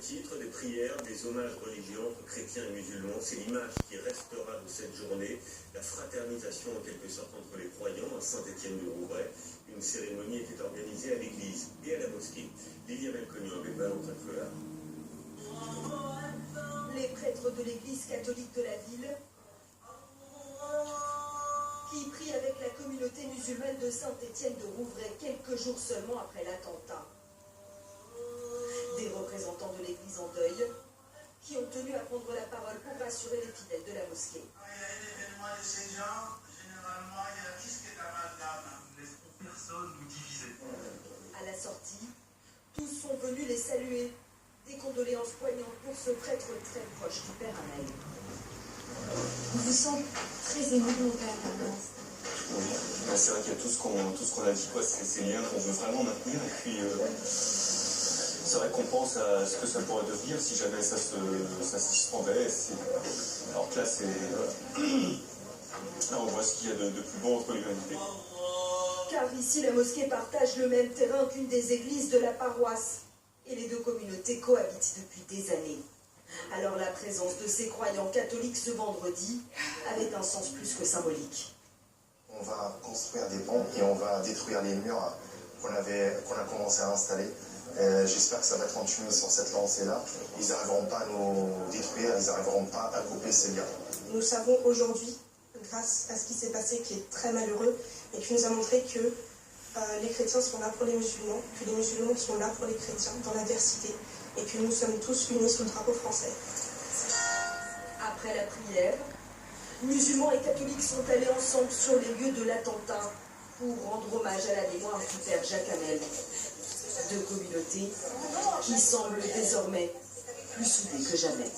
titre, des prières, des hommages religieux entre chrétiens et musulmans. C'est l'image qui restera de cette journée, la fraternisation en quelque sorte entre les croyants à Saint-Étienne-du-Rouvray. Une cérémonie était organisée à l'église et à la mosquée. Liliane Elcognon avec Valentin Collard. Les prêtres de l'église catholique de la ville qui prient avec la communauté musulmane de Saint-Étienne-de-Rouvray quelques jours seulement après l'attentat. Des représentants de l'église en deuil qui ont tenu à prendre la parole pour rassurer les fidèles de la mosquée. Quand il y a un événement de ces gens, généralement, il y a un risque d'amalgame. Laissons personne nous diviser. À la sortie, tous sont venus les saluer. Des condoléances poignantes pour ce prêtre très proche du père Hamel. On vous sent très ému, mon père. Oui, c'est vrai qu'il y a tout ce qu'on a dit, quoi, ces liens qu'on veut vraiment maintenir, et puis c'est vrai qu'on pense à ce que ça pourrait devenir si jamais ça se suspendait. Alors que là, là, on voit ce qu'il y a de plus beau entre l'humanité. Car ici, la mosquée partage le même terrain qu'une des églises de la paroisse. Et les deux communautés cohabitent depuis des années. Alors la présence de ces croyants catholiques ce vendredi avait un sens plus que symbolique. On va construire des ponts et on va détruire les murs qu'on a commencé à installer. J'espère que ça va continuer sur cette lancée-là. Ils n'arriveront pas à nous détruire, ils n'arriveront pas à couper ces liens. Nous savons aujourd'hui, grâce à ce qui s'est passé, qui est très malheureux, et qui nous a montré que les chrétiens sont là pour les musulmans, que les musulmans sont là pour les chrétiens dans l'adversité, et que nous sommes tous unis sous le drapeau français. Après la prière, musulmans et catholiques sont allés ensemble sur les lieux de l'attentat pour rendre hommage à la mémoire du père Jacques Hamel. Deux communautés qui semblent désormais plus soudées que jamais.